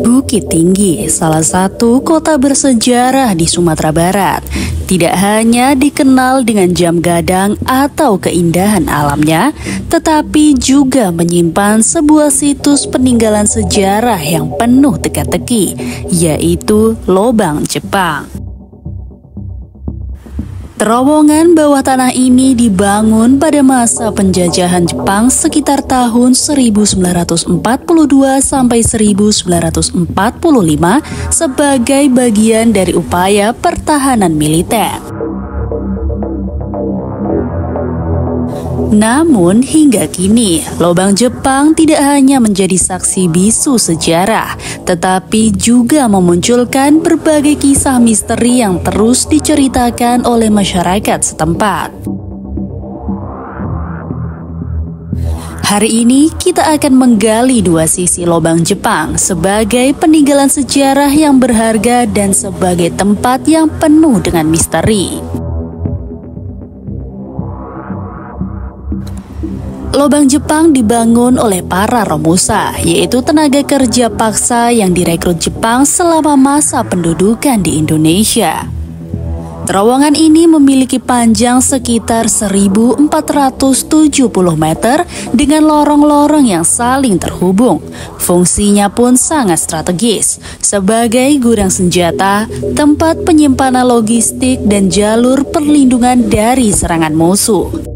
Bukit Tinggi, salah satu kota bersejarah di Sumatera Barat, tidak hanya dikenal dengan jam gadang atau keindahan alamnya, tetapi juga menyimpan sebuah situs peninggalan sejarah yang penuh teka-teki, yaitu Lobang Jepang. Terowongan bawah tanah ini dibangun pada masa penjajahan Jepang sekitar tahun 1942 sampai 1945 sebagai bagian dari upaya pertahanan militer. Namun hingga kini, Lobang Jepang tidak hanya menjadi saksi bisu sejarah, tetapi juga memunculkan berbagai kisah misteri yang terus diceritakan oleh masyarakat setempat. Hari ini kita akan menggali dua sisi Lobang Jepang sebagai peninggalan sejarah yang berharga dan sebagai tempat yang penuh dengan misteri. Lobang Jepang dibangun oleh para Romusa, yaitu tenaga kerja paksa yang direkrut Jepang selama masa pendudukan di Indonesia. Terowongan ini memiliki panjang sekitar 1.470 meter dengan lorong-lorong yang saling terhubung. Fungsinya pun sangat strategis, sebagai gudang senjata, tempat penyimpanan logistik, dan jalur perlindungan dari serangan musuh.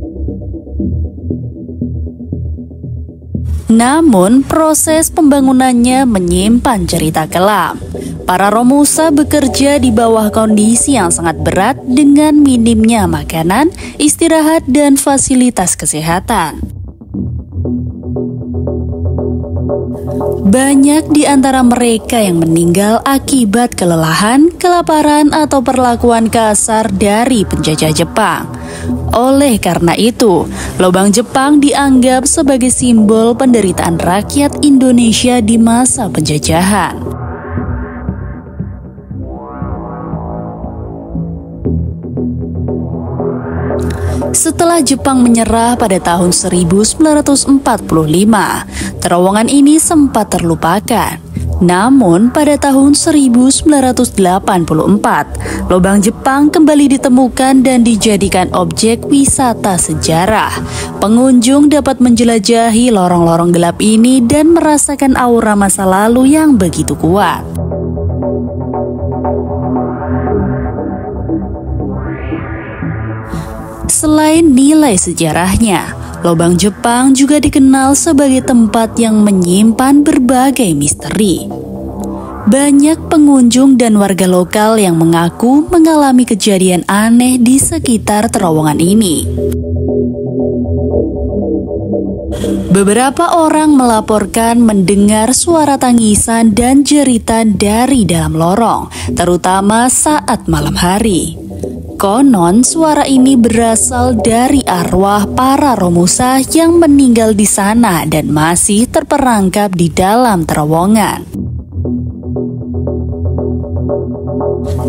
Namun, proses pembangunannya menyimpan cerita kelam. Para Romusa bekerja di bawah kondisi yang sangat berat dengan minimnya makanan, istirahat, dan fasilitas kesehatan. Banyak di antara mereka yang meninggal akibat kelelahan, kelaparan, atau perlakuan kasar dari penjajah Jepang. Oleh karena itu, Lobang Jepang dianggap sebagai simbol penderitaan rakyat Indonesia di masa penjajahan. Setelah Jepang menyerah pada tahun 1945, terowongan ini sempat terlupakan. Namun pada tahun 1984, Lobang Jepang kembali ditemukan dan dijadikan objek wisata sejarah. Pengunjung dapat menjelajahi lorong-lorong gelap ini dan merasakan aura masa lalu yang begitu kuat. Selain nilai sejarahnya, Lobang Jepang juga dikenal sebagai tempat yang menyimpan berbagai misteri. Banyak pengunjung dan warga lokal yang mengaku mengalami kejadian aneh di sekitar terowongan ini. Beberapa orang melaporkan mendengar suara tangisan dan jeritan dari dalam lorong, terutama saat malam hari. Konon suara ini berasal dari arwah para Romusa yang meninggal di sana dan masih terperangkap di dalam terowongan.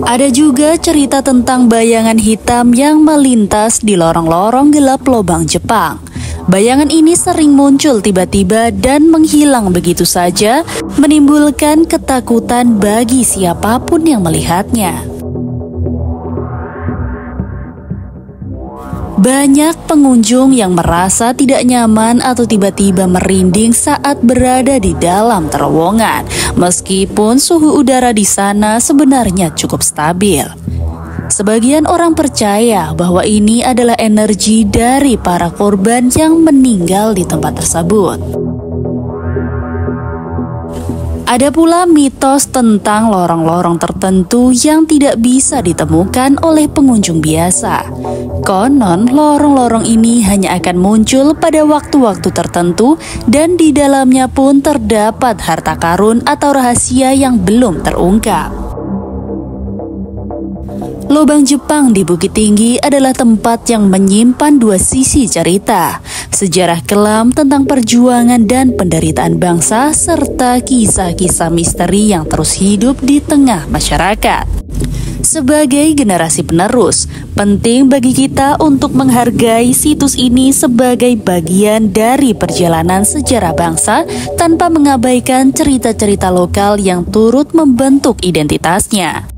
Ada juga cerita tentang bayangan hitam yang melintas di lorong-lorong gelap Lobang Jepang. Bayangan ini sering muncul tiba-tiba dan menghilang begitu saja, menimbulkan ketakutan bagi siapapun yang melihatnya. Banyak pengunjung yang merasa tidak nyaman atau tiba-tiba merinding saat berada di dalam terowongan, meskipun suhu udara di sana sebenarnya cukup stabil. Sebagian orang percaya bahwa ini adalah energi dari para korban yang meninggal di tempat tersebut. Ada pula mitos tentang lorong-lorong tertentu yang tidak bisa ditemukan oleh pengunjung biasa. Konon, lorong-lorong ini hanya akan muncul pada waktu-waktu tertentu dan di dalamnya pun terdapat harta karun atau rahasia yang belum terungkap. Lobang Jepang di Bukit Tinggi adalah tempat yang menyimpan dua sisi cerita, sejarah kelam tentang perjuangan dan penderitaan bangsa, serta kisah-kisah misteri yang terus hidup di tengah masyarakat. Sebagai generasi penerus, penting bagi kita untuk menghargai situs ini sebagai bagian dari perjalanan sejarah bangsa tanpa mengabaikan cerita-cerita lokal yang turut membentuk identitasnya.